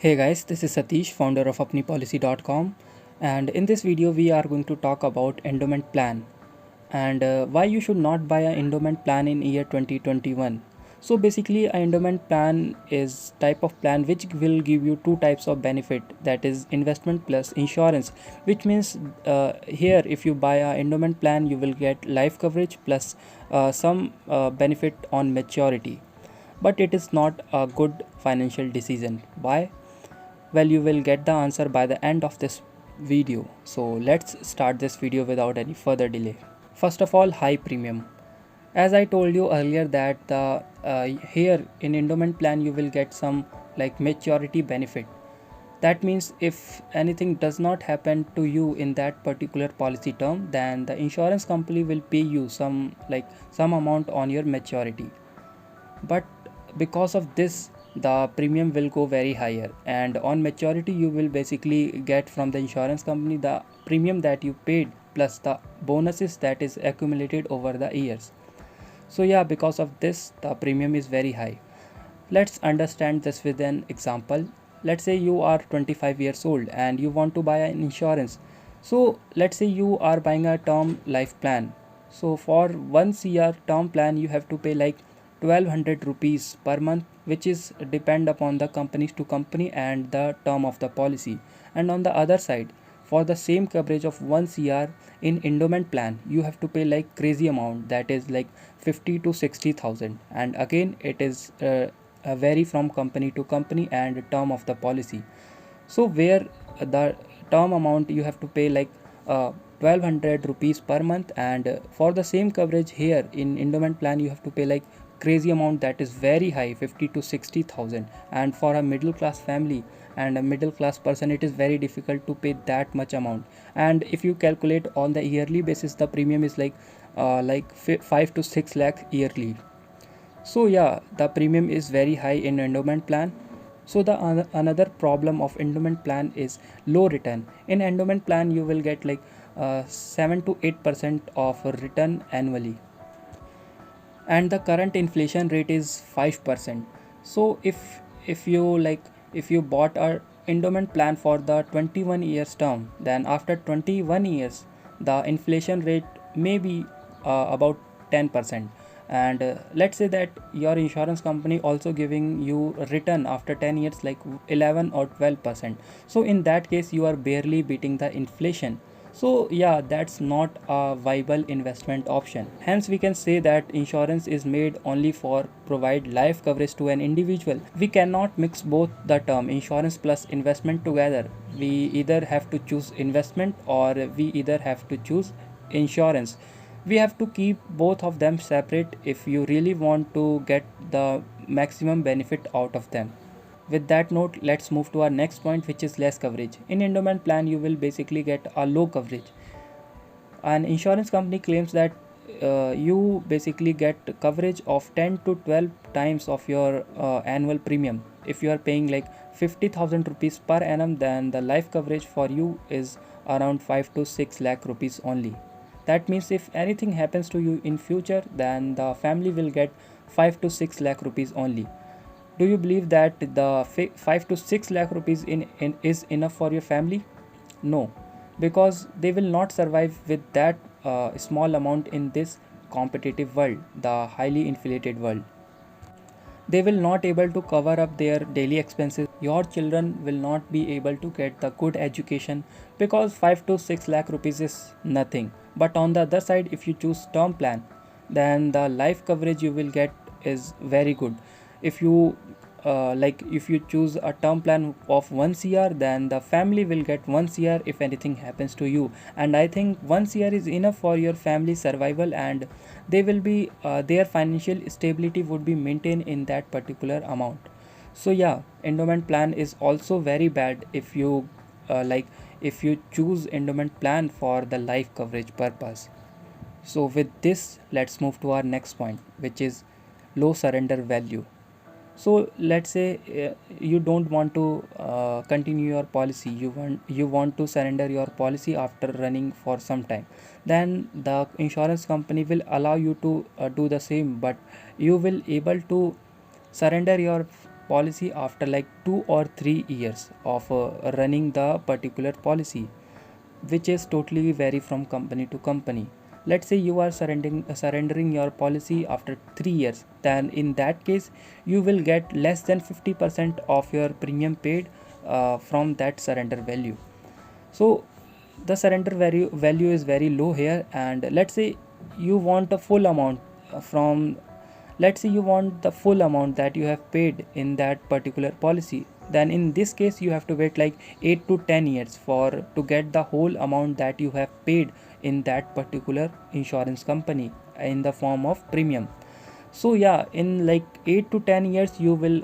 Hey guys, this is Satish, founder of apnipolicy.com, and in this video we are going to talk about endowment plan and why you should not buy an endowment plan in year 2021. So basically, an endowment plan is type of plan which will give you two types of benefit, that is investment plus insurance, which means here if you buy an endowment plan you will get life coverage plus some benefit on maturity, but it is not a good financial decision. Why? Well, you will get the answer by the end of this video. So let's start this video without any further delay. First of all, high premium. As I told you earlier that the here in endowment plan you will get some like maturity benefit. That means if anything does not happen to you in that particular policy term, then the insurance company will pay you some amount on your maturity. But because of this, the premium will go very higher, and on maturity you will basically get from the insurance company the premium that you paid plus the bonuses that is accumulated over the years. So yeah, because of this the premium is very high. Let's understand this with an example. Let's say you are 25 years old and you want to buy an insurance. So let's say you are buying a term life plan. So for 1 CR term plan you have to pay like 1200 rupees per month, which is depend upon the companies to company and the term of the policy. And on the other side, for the same coverage of 1 CR in endowment plan you have to pay like crazy amount, that is like 50 to 60,000, and again it is vary from company to company and term of the policy. So where the term amount you have to pay like 1200 rupees per month, and for the same coverage here in endowment plan you have to pay like crazy amount, that is very high, 50 to 60,000. And for a middle class family and a middle class person it is very difficult to pay that much amount. And if you calculate on the yearly basis the premium is like 5 to 6 lakh yearly. So yeah, the premium is very high in endowment plan. So the another problem of endowment plan is low return. In endowment plan you will get like 7 to 8% of return annually, and the current inflation rate is 5%. So if you like if you bought a endowment plan for the 21 years term, then after 21 years the inflation rate may be about 10%. And let's say that your insurance company also giving you a return after 10 years like 11 or 12%. So in that case you are barely beating the inflation. So yeah, that's not a viable investment option. Hence we can say that insurance is made only for provide life coverage to an individual. We cannot mix both the term insurance plus investment together. We either have to choose investment or we either have to choose insurance. We have to keep both of them separate if you really want to get the maximum benefit out of them. With that note, let's move to our next point, which is less coverage. In endowment plan you will basically get a low coverage. An insurance company claims that you basically get coverage of 10 to 12 times of your annual premium. If you are paying like 50,000 rupees per annum, then the life coverage for you is around 5 to 6 lakh rupees only. That means if anything happens to you in future, then the family will get 5 to 6 lakh rupees only. Do you believe that the 5 to 6 lakh rupees is enough for your family? No, because they will not survive with that small amount in this competitive world, the highly inflated world. They will not able to cover up their daily expenses. Your children will not be able to get the good education because 5 to 6 lakh rupees is nothing. But on the other side, if you choose term plan, then the life coverage you will get is very good. If you if you choose a term plan of 1 CR, then the family will get 1 CR if anything happens to you. And I think 1 CR is enough for your family survival, and they will be their financial stability would be maintained in that particular amount. So yeah, endowment plan is also very bad if you if you choose endowment plan for the life coverage purpose. So with this, let's move to our next point, which is low surrender value. So let's say you don't want to continue your policy, you want to surrender your policy after running for some time. Then the insurance company will allow you to do the same, but you will able to surrender your policy after like 2 or 3 years of running the particular policy, which is totally vary from company to company. Let's say you are surrendering your policy after 3 years, then in that case you will get less than 50% of your premium paid from that surrender value. So the surrender value is very low here, and let's say you want a full amount from let's say you want the full amount that you have paid in that particular policy, then in this case you have to wait like 8 to 10 years for to get the whole amount that you have paid in that particular insurance company in the form of premium. So yeah, in like 8 to 10 years you will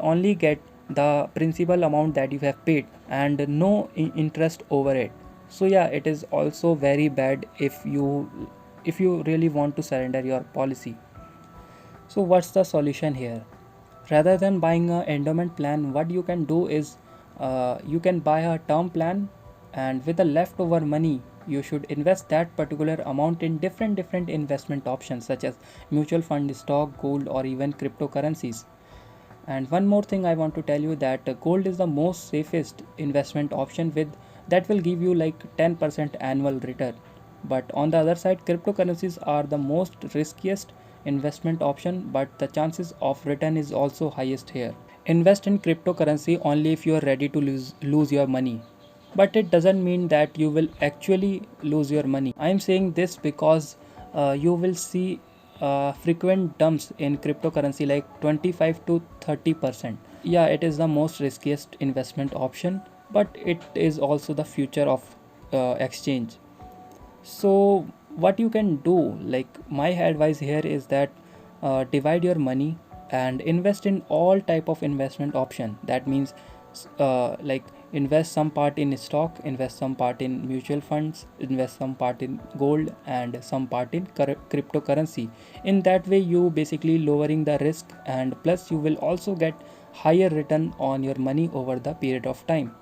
only get the principal amount that you have paid and no interest over it. So yeah, it is also very bad if you really want to surrender your policy. So what's the solution here? Rather than buying a endowment plan, what you can do is you can buy a term plan, and with the leftover money you should invest that particular amount in different investment options such as mutual fund, stock, gold, or even cryptocurrencies. And one more thing I want to tell you that gold is the most safest investment option with that will give you like 10% annual return. But on the other side, cryptocurrencies are the most riskiest investment option, but the chances of return is also highest here. Invest in cryptocurrency only if you are ready to lose your money. But it doesn't mean that you will actually lose your money. I am saying this because you will see frequent dumps in cryptocurrency like 25 to 30%. Yeah, it is the most riskiest investment option, but it is also the future of exchange. So what you can do, like my advice here is that divide your money and invest in all type of investment option. That means like invest some part in stock, invest some part in mutual funds, invest some part in gold, and some part in cryptocurrency. In that way you basically lowering the risk, and plus you will also get higher return on your money over the period of time.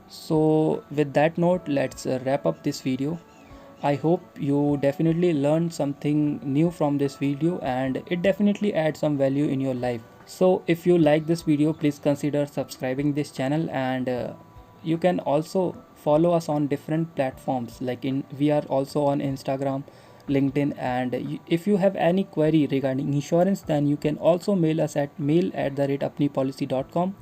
So with that note, let's wrap up this video. I hope you definitely learned something new from this video, and it definitely adds some value in your life. So if you like this video, please consider subscribing this channel, and you can also follow us on different platforms like we are also on Instagram, LinkedIn, and if you have any query regarding insurance, then you can also mail us at mail@apnipolicy.com.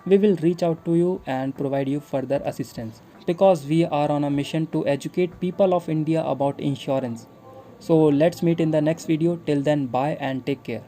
We will reach out to you and provide you further assistance, because we are on a mission to educate people of India about insurance. So let's meet in the next video. Till then, bye and take care.